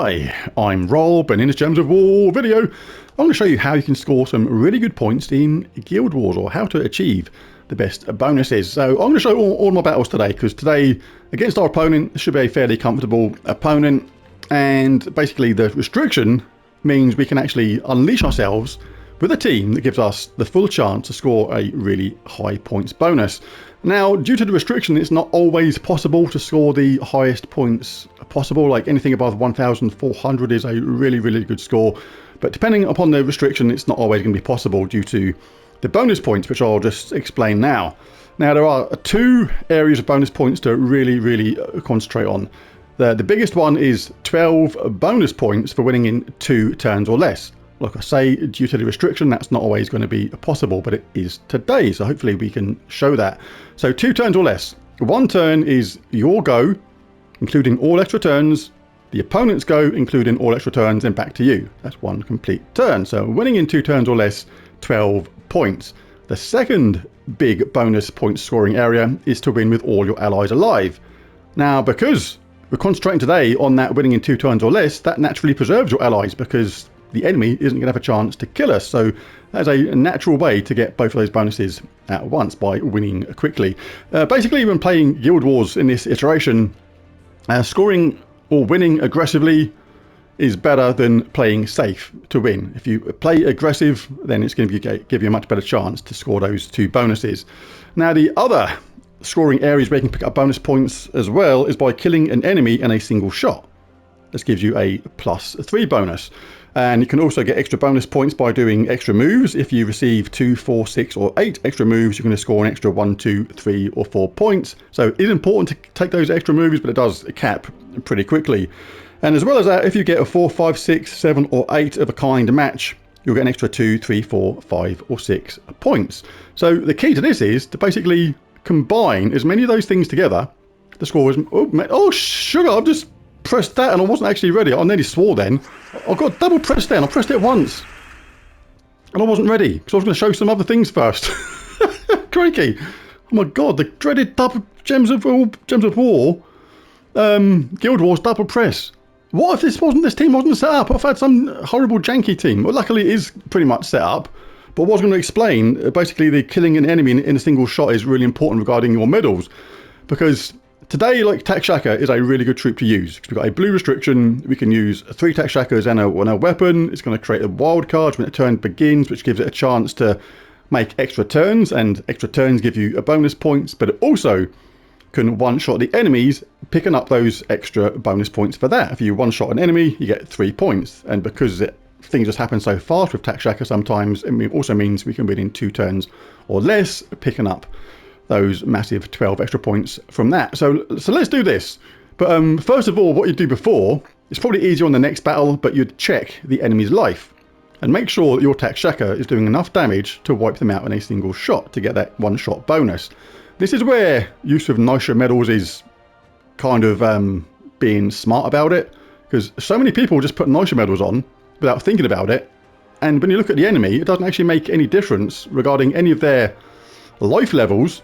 Hi, I'm Rob, and in this Gems of War video, I'm going to show you how you can score some really good points in Guild Wars, or how to achieve the best bonuses. So I'm going to show all my battles today, because today, against our opponent, should be a fairly comfortable opponent, and basically the restriction means we can actually unleash ourselves with a team that gives us the full chance to score a really high points bonus. Now, due to the restriction, it's not always possible to score the highest points possible. Like anything above 1,400 is a really good score. But depending upon the restriction, it's not always going to be possible due to the bonus points, which I'll just explain now. Now, there are two areas of bonus points to really concentrate on. The biggest one is 12 bonus points for winning in 2 turns or less. Like I say, due to the restriction, that's not always going to be possible, but it is today. So hopefully we can show that. So 2 turns or less. 1 turn is your go, including all extra turns. The opponent's go, including all extra turns, and back to you. That's 1 complete turn. So winning in 2 turns or less, 12 points. The second big bonus point scoring area is to win with all your allies alive. Now, because we're concentrating today on that winning in 2 turns or less, that naturally preserves your allies, because the enemy isn't going to have a chance to kill us. So that's a natural way to get both of those bonuses at once, by winning quickly. Basically, when playing Guild Wars in this iteration, scoring or winning aggressively is better than playing safe to win. If you play aggressive, then it's going to give you a much better chance to score those 2 bonuses. Now, the other scoring areas where you can pick up bonus points as well is by killing an enemy in a single shot. This gives you a +3 bonus. And you can also get extra bonus points by doing extra moves. If you receive 2, 4, 6 or 8 extra moves, you're going to score an extra 1, 2, 3 or 4 points. So it is important to take those extra moves, but it does cap pretty quickly. And as well as that, if you get a 4, 5, 6, 7 or 8 of a kind match, you'll get an extra 2, 3, 4, 5 or 6 points. So the key to this is to basically combine as many of those things together to score as... Oh, sugar, I've just pressed that and I wasn't actually ready. I nearly swore then. I got double pressed then. I pressed it once and I wasn't ready, because I was going to show some other things first. Crikey. Oh my god, the dreaded double Gems of War, Guild Wars double press. What if this team wasn't set up? I've had some horrible janky team. Well, luckily it is pretty much set up. But what I was going to explain, basically the killing an enemy in a single shot is really important regarding your medals, because today, like, Tac Shaka is a really good troop to use. We've got a blue restriction. We can use 3 Tac Shakas and a weapon. It's going to create a wild card when the turn begins, which gives it a chance to make extra turns, and extra turns give you a bonus points, but it also can one-shot the enemies, picking up those extra bonus points for that. If you one-shot an enemy, you get 3 points. And because things just happen so fast with Tac Shaka sometimes, it also means we can win in 2 turns or less, picking up those massive 12 extra points from that. So let's do this. But first of all, what you do before, it's probably easier on the next battle, but you'd check the enemy's life and make sure that your Tac Shaka is doing enough damage to wipe them out in a single shot to get that 1-shot bonus. This is where use of nicer medals is kind of being smart about it, because so many people just put nicer medals on without thinking about it, and when you look at the enemy, it doesn't actually make any difference regarding any of their life levels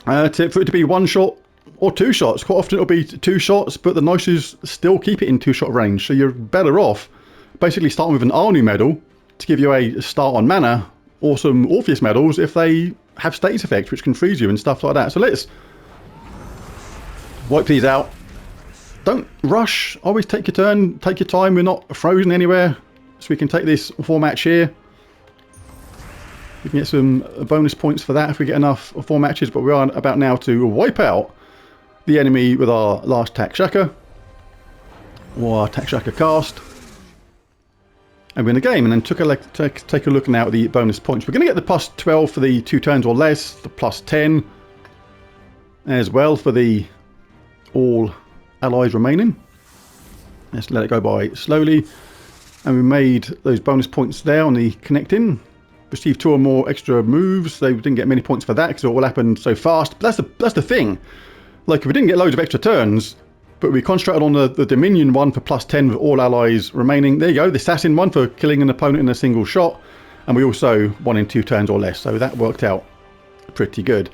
for it to be 1 shot or 2 shots. Quite often it'll be 2 shots, but the Nicers still keep it in 2-shot range, so you're better off basically starting with an Arnu medal to give you a start on mana, or some Orpheus medals if they have status effects which can freeze you and stuff like that. So let's wipe these out. Don't rush, always take your turn, take your time. We're not frozen anywhere, so we can take this 4 match here. We can get some bonus points for that if we get enough 4 matches, but we are about now to wipe out the enemy with our last Tac Shaka, or our Tac Shaka cast, and win the game. And then take a look now at the bonus points. We're going to get the +12 for the 2 turns or less, the +10 as well for the all allies remaining. Let's let it go by slowly. And we made those bonus points there on the connecting. Received 2 or more extra moves. They didn't get many points for that because it all happened so fast. But that's the thing. Like, if we didn't get loads of extra turns, but we concentrated on the Dominion one for +10 with all allies remaining. There you go, the Assassin one for killing an opponent in a single shot. And we also won in 2 turns or less, so that worked out pretty good.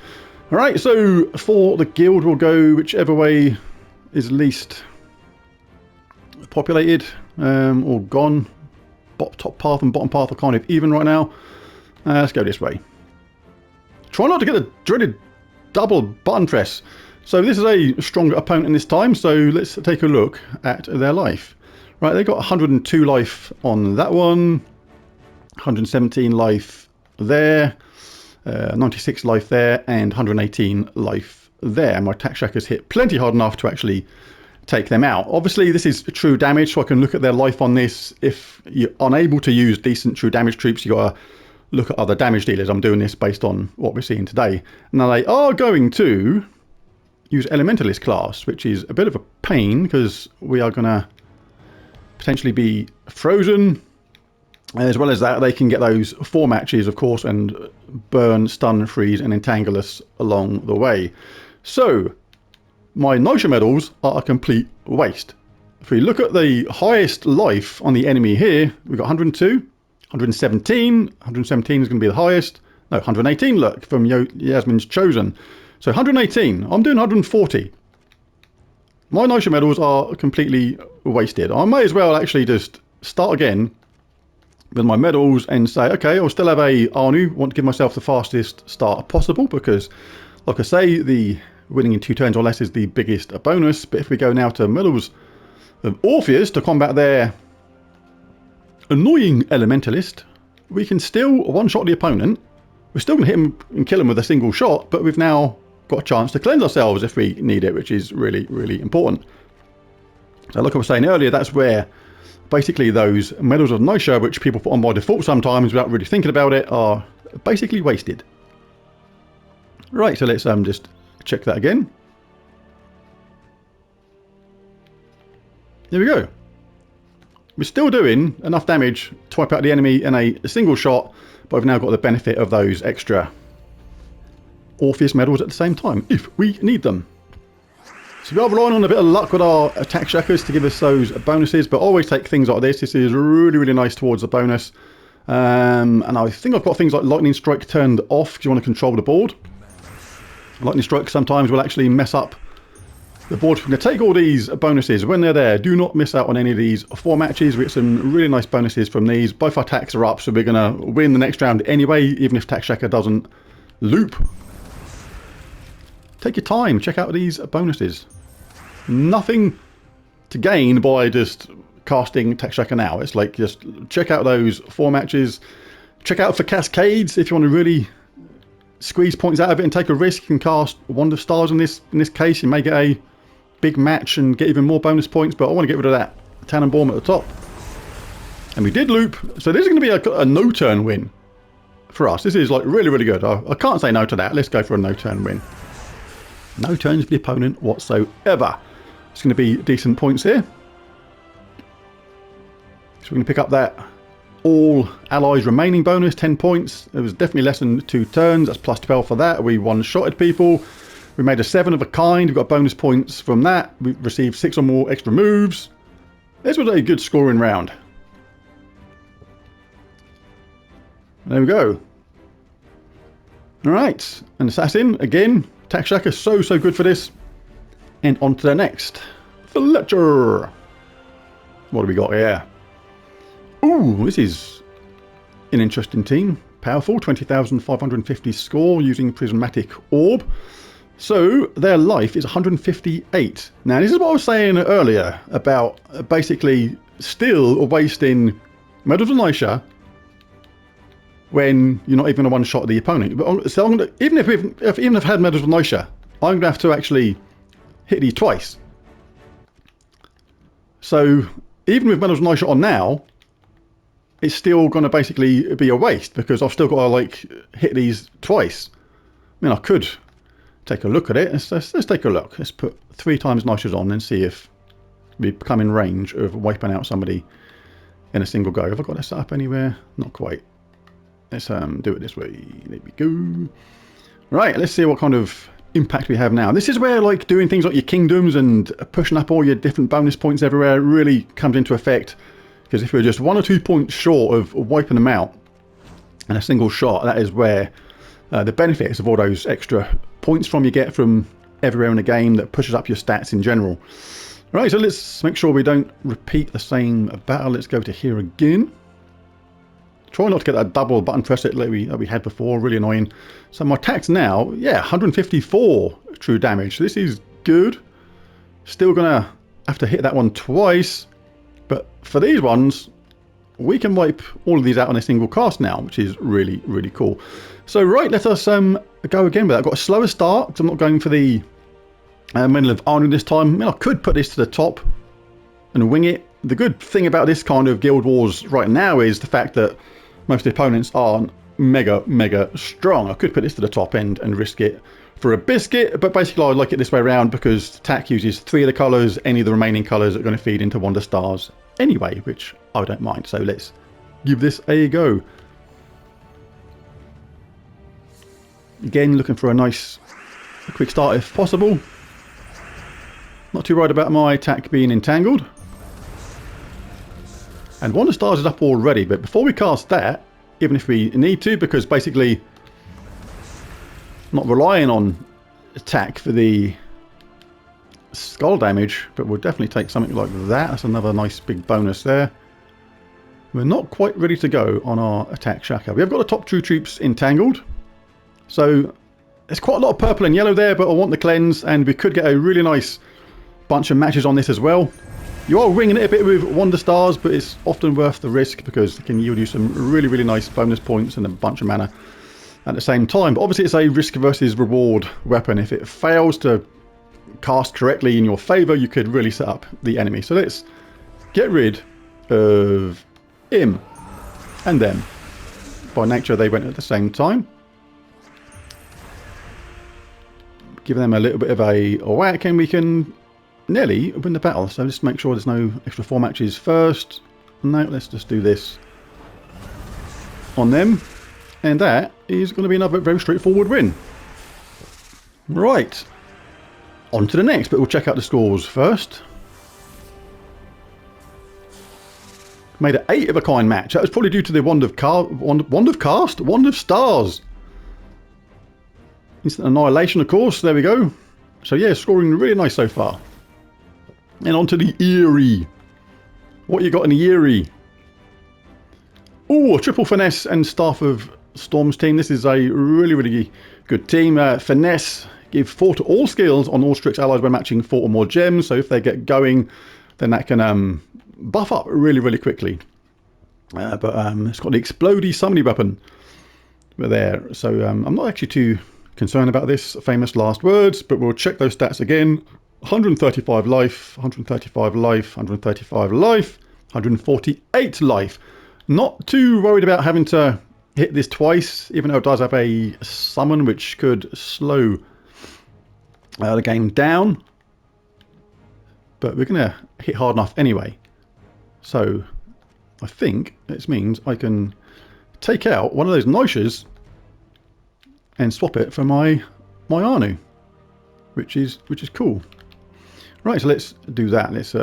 Alright, so for the guild, we'll go whichever way is least populated, or gone. Top path and bottom path are kind of even right now. Let's go this way. Try not to get the dreaded double button press. So this is a stronger opponent this time, so let's take a look at their life. Right, they got 102 life on that one, 117 life there, 96 life there, and 118 life there. My attack shackers hit plenty hard enough to actually take them out. Obviously this is true damage, so I can look at their life on this. If you're unable to use decent true damage troops, you gotta look at other damage dealers. I'm doing this based on what we're seeing today. Now they are going to use Elementalist class, which is a bit of a pain because we are gonna potentially be frozen. As well as that, they can get those 4 matches, of course, and burn, stun, freeze, and entangle us along the way. So my Nausea medals are a complete waste. If we look at the highest life on the enemy here, we've got 102, 117. 117 is going to be the highest. No, 118, look, from Yasmin's Chosen. So 118. I'm doing 140. My Nausea medals are completely wasted. I may as well actually just start again with my medals and say, okay, I'll still have a Anu. Want to give myself the fastest start possible because, like I say, the winning in 2 turns or less is the biggest bonus. But if we go now to medals of Orpheus to combat their annoying Elementalist, we can still one-shot the opponent. We're still going to hit him and kill him with a single shot, but we've now got a chance to cleanse ourselves if we need it, which is really, really important. So like I was saying earlier, that's where basically those medals of Nausea, which people put on by default sometimes without really thinking about it, are basically wasted. Right, so let's just check that again. There we go. We're still doing enough damage to wipe out the enemy in a single shot, but we've now got the benefit of those extra Orpheus medals at the same time, if we need them. So we are relying on a bit of luck with our attack shackers to give us those bonuses, but always take things like this. This is really, really nice towards the bonus. And I think I've got things like Lightning Strike turned off because you want to control the board. Lightning Strike sometimes will actually mess up the board. We're going to take all these bonuses when they're there. Do not miss out on any of these 4 matches. We get some really nice bonuses from these. Both our attacks are up, so we're going to win the next round anyway, even if attack shacker doesn't loop. Take your time. Check out these bonuses. Nothing to gain by just casting attack shacker now. It's like just check out those 4 matches. Check out for cascades if you want to really squeeze points out of it and take a risk. You can cast Wand of Stars in this case. You may get a big match and get even more bonus points, but I want to get rid of that Tannenbaum at the top. And we did loop, so this is going to be a no-turn win for us. This is like really, really good. I can't say no to that. Let's go for a no-turn win. No turns for the opponent whatsoever. It's going to be decent points here. So we're going to pick up that all allies remaining bonus, 10 points. It was definitely less than 2 turns. That's plus 12 for that. We one-shotted people. We made a 7 of a kind. We got bonus points from that. We received 6 or more extra moves. This was a good scoring round. There we go. Alright, an assassin again. Attack Shacker, so good for this. And on to the next. Fletcher. What do we got here? Ooh, this is an interesting team. Powerful, 20,550 score using Prismatic Orb. So their life is 158. Now this is what I was saying earlier about basically still wasting Medals of Nausea when you're not even a one-shot of the opponent. But so even if I've had Medals of Nausea, I'm going to have to actually hit these twice. So even with Medals of Nausea on now, it's still going to basically be a waste because I've still got to like hit these twice. I mean, I could take a look at it. Let's take a look. Let's put 3 times Nausea on and see if we become in range of wiping out somebody in a single go. Have I got that set up anywhere? Not quite. Let's do it this way. There we go. Right, let's see what kind of impact we have now. This is where like doing things like your kingdoms and pushing up all your different bonus points everywhere really comes into effect. Because if we're just 1 or 2 points short of wiping them out in a single shot, that is where the benefits of all those extra points you get from everywhere in the game that pushes up your stats in general Right, so let's make sure we don't repeat the same battle. Let's go to here again. Try not to get that double button press it that we had before, really annoying. So my attacks now, yeah, 154 true damage. So this is good. Still gonna have to hit that one twice, but for these ones, we can wipe all of these out on a single cast now, which is really, really cool. So right, let us go again with that. I've got a slower start, because I'm not going for the Medal of Honor this time. I mean, I could put this to the top and wing it. The good thing about this kind of Guild Wars right now is the fact that most of the opponents aren't mega strong. I could put this to the top end and risk it for a biscuit, but basically I like it this way around because attack uses 3 of the colours. Any of the remaining colours are going to feed into Wonder Stars anyway, which I don't mind. So let's give this a go. Again, looking for a nice quick start if possible. Not too worried about my attack being entangled. And Wonder Stars is up already, but before we cast that, even if we need to, because basically I'm not relying on attack for the skull damage, but we'll definitely take something like that. That's another nice big bonus there. We're not quite ready to go on our attack shaka. We have got the top 2 troops entangled, so there's quite a lot of purple and yellow there, but I want the cleanse, and we could get a really nice bunch of matches on this as well. You are winging it a bit with Wonder Stars, but it's often worth the risk because it can yield you some really nice bonus points and a bunch of mana at the same time. But obviously it's a risk versus reward weapon. If it fails to cast correctly in your favour, you could really set up the enemy. So let's get rid of him and them. By nature they went at the same time. Give them a little bit of a whack and we can nearly win the battle. So just make sure there's no extra 4 matches first. No, let's just do this on them, and that is going to be another very straightforward win. Right, on to the next, but we'll check out the scores first. Made an 8 of a kind match. That was probably due to the Wand of Stars. Instant Annihilation, of course. There we go. So yeah, scoring really nice so far. And on to the Eerie. What you got in the Eerie? Oh, a triple Finesse and Staff of Storms team. This is a really good team. Finesse, give 4 to all skills on all Strix allies when matching 4 or more gems. So if they get going, then that can buff up really quickly. But it's got the Explodey Summoning weapon there. So I'm not actually too concerned about this famous last words, but we'll check those stats again. 135 life, 135 life, 135 life, 148 life. Not too worried about having to hit this twice, even though it does have a summon which could slow the game down. But we're going to hit hard enough anyway. So I think this means I can take out one of those Noishas and swap it for my Anu, which is cool. Right, so let's do that. Let's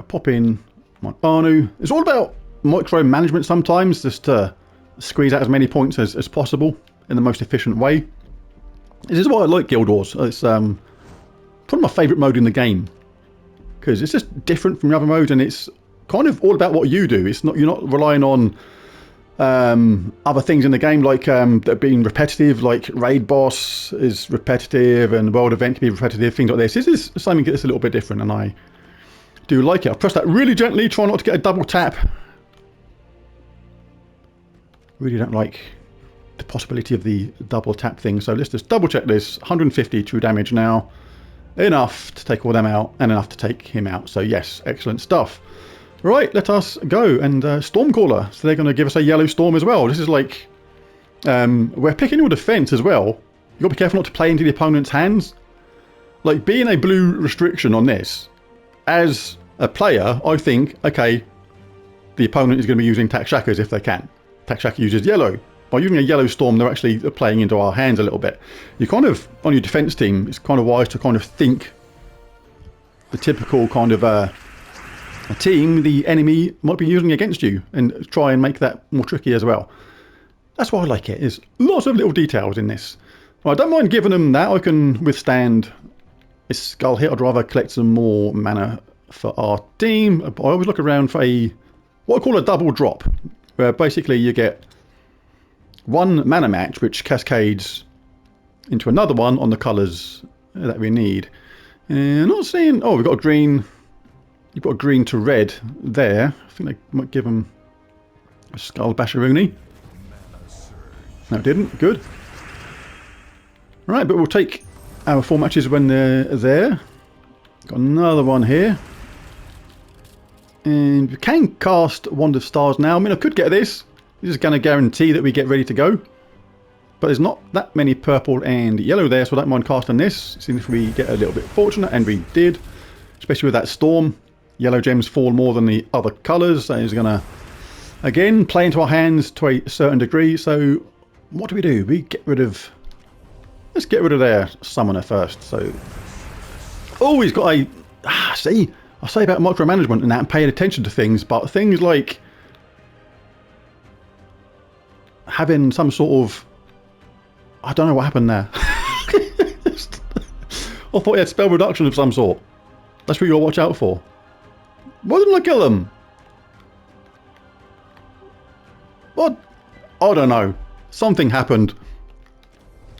pop in my Anu. It's all about micromanagement sometimes, just to squeeze out as many points as possible in the most efficient way. This is why I like Guild Wars. It's probably my favourite mode in the game, because it's just different from the other modes, and it's kind of all about what you do. It's not, you're not relying on other things in the game like that being repetitive, like raid boss is repetitive and world event can be repetitive, things like this. This is something that's a little bit different, and I do like it. I've pressed that really gently, try not to get a double tap. Really don't like the possibility of the double tap thing, so let's just double check this. 150 true damage now, enough to take all them out and enough to take him out. So yes, excellent stuff. Right, let us go. And Stormcaller, so they're going to give us a yellow storm as well. This is like, we're picking your defense as well. You've got to be careful not to play into the opponent's hands. Like, being a blue restriction on this, as a player, I think, okay, the opponent is going to be using Tax Shackers if they can. Tax Shacker uses yellow. By using a yellow storm, they're actually playing into our hands a little bit. You kind of, on your defense team, it's kind of wise to kind of think the typical kind of a team the enemy might be using against you, and try and make that more tricky as well. That's why I like it. There's lots of little details in this. Well, I don't mind giving them that. I can withstand a skull hit. I'd rather collect some more mana for our team. I always look around for what I call a double drop, where basically you get one mana match which cascades into another one on the colours that we need. And I'm not seeing... Oh, we've got a green... You've got a green to red there. I think they might give them a Skull Basharooni. No, it didn't. Good. Right, but we'll take our 4 matches when they're there. Got another one here. And we can cast Wand of Stars now. I mean, I could get this. This is going to guarantee that we get ready to go. But there's not that many purple and yellow there, so I don't mind casting this. See if we get a little bit fortunate, and we did. Especially with that storm. Yellow gems fall more than the other colours. That is going to, again, play into our hands to a certain degree. So, what do? We get rid of... Let's get rid of their summoner first. So, oh, he's got a... see, I say about micromanagement and that and paying attention to things, but things like having some sort of... I don't know what happened there. I thought he had spell reduction of some sort. That's what you got to watch out for. Why didn't I kill him? What? I don't know. Something happened.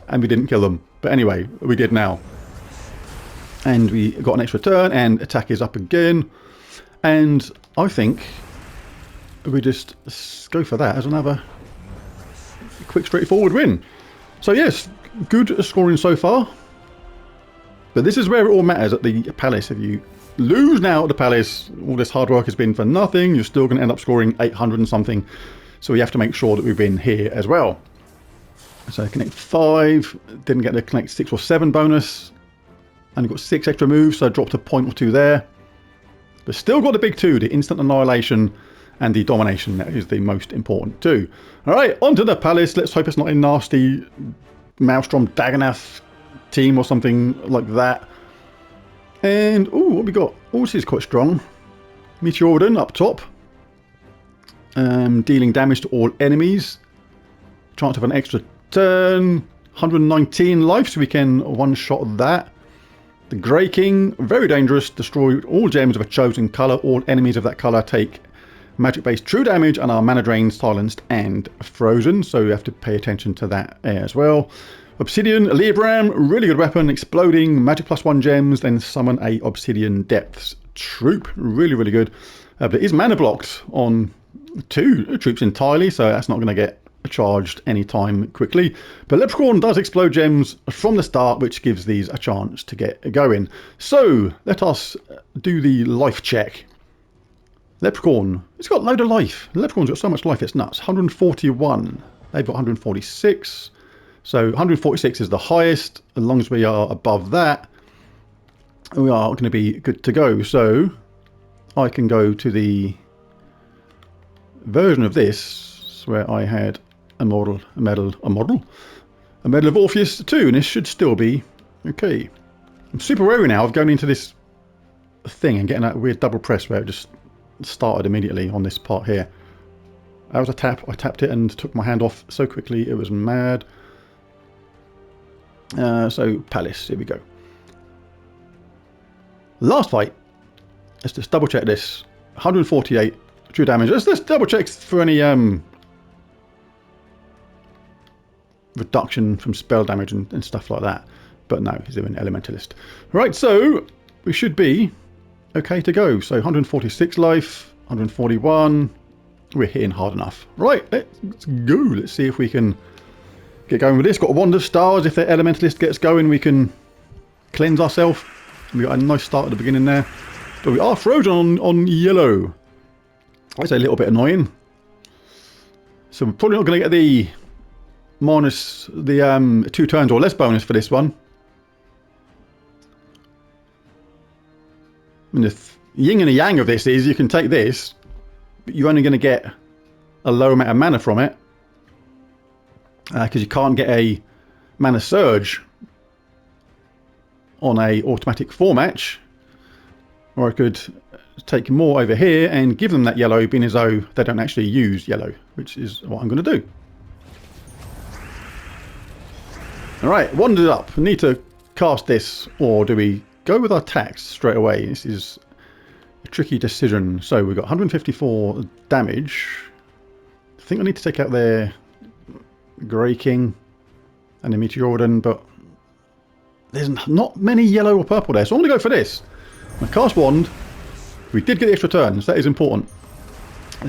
And we didn't kill them. But anyway, we did now. And we got an extra turn, and attack is up again. And I think we just go for that as another quick, straightforward win. So yes, good scoring so far. But this is where it all matters at the Palace. If you lose now at the Palace, all this hard work has been for nothing. You're still going to end up scoring 800 and something. So we have to make sure that we win here as well. So connect 5, didn't get the connect 6 or 7 bonus. And got 6 extra moves, so I dropped a point or 2 there. But still got the big 2, the instant annihilation and the domination. That is the most important too. Alright, onto the Palace. Let's hope it's not a nasty Maelstrom Dagonath team or something like that. And, ooh, what we got? Oh, this is quite strong. Meteorodon up top. Dealing damage to all enemies. Chance of an extra turn. 119 life, so we can one-shot that. The Grey King, very dangerous. Destroy all gems of a chosen colour. All enemies of that colour take magic-based true damage and are mana drained, silenced, and frozen. So you have to pay attention to that as well. Obsidian, Libram, really good weapon. Exploding, magic +1 gems, then summon a Obsidian Depths troop. Really, really good. But it is mana blocked on 2 troops entirely, so that's not going to get charged anytime quickly. But Leprechaun does explode gems from the start, which gives these a chance to get going. So let us do the life check. Leprechaun, it's got a load of life. Leprechaun's got so much life, it's nuts. 141. They've got 146. So 146 is the highest. As long as we are above that, we are going to be good to go. So I can go to the version of this where I had a medal of Orpheus 2, and this should still be okay. I'm super wary now of going into this thing and getting that weird double press where it just started immediately on this part here. That was a tap. I tapped it and took my hand off so quickly it was mad. So Palace, here we go. Last fight. Let's just double check this. 148 true damage. Let's double check for any reduction from spell damage and stuff like that. But no, he's doing Elementalist. Right, so we should be okay to go. So 146 life, 141. We're hitting hard enough. Right, let's go. Let's see if we can get going with this. Got a Wand of Stars. If the Elementalist gets going, we can cleanse ourselves. We got a nice start at the beginning there. But we are frozen on yellow. That's a little bit annoying. So we're probably not going to get the minus the 2 turns or less bonus for this one. I mean, the yin and the yang of this is you can take this, but you're only going to get a low amount of mana from it. Because you can't get a mana surge on a automatic 4 match. Or I could take more over here and give them that yellow, being as though they don't actually use yellow, which is what I'm going to do. Alright, wandered up. Need to cast this, or do we go with our tax straight away? This is a tricky decision. So we've got 154 damage. I think I need to take out their Grey King and the Meteorodon, but there's not many yellow or purple there, so I'm going to go for this. My cast wand. We did get the extra turns, that is important.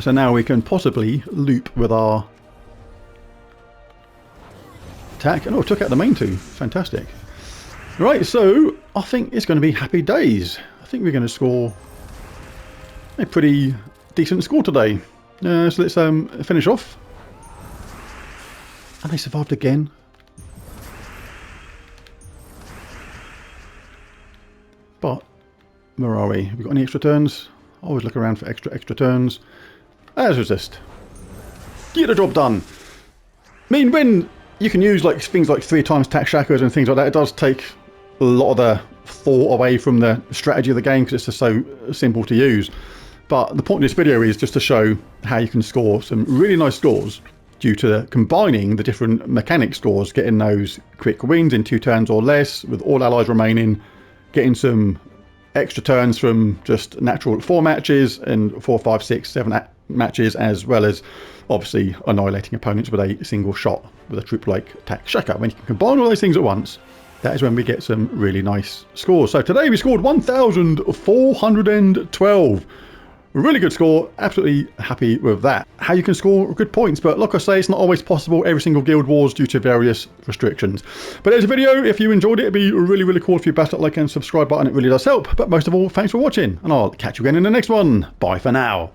So now we can possibly loop with our attack. And oh, took out the main two. Fantastic. Right, so I think it's going to be happy days. I think we're going to score a pretty decent score today. So let's finish off. And they survived again. But where are we? Have we got any extra turns? Always look around for extra turns. As resist. Get the job done. I mean, when you can use like things like 3 times tack shackers and things like that, it does take a lot of the thought away from the strategy of the game because it's just so simple to use. But the point of this video is just to show how you can score some really nice scores due to combining the different mechanic scores, getting those quick wins in 2 turns or less with all allies remaining, getting some extra turns from just natural 4 matches and 4, 5, 6, 7 matches, as well as obviously annihilating opponents with a single shot with a troop like tack shacker. When you can combine all those things at once, that is when we get some really nice scores. So today we scored 1,412. Really good score, absolutely happy with that. How you can score good points, but like I say, it's not always possible every single Guild Wars due to various restrictions. But there's a video. If you enjoyed it, it'd be really cool if you bash that like and subscribe button. It really does help. But most of all, thanks for watching, and I'll catch you again in the next one. Bye for now.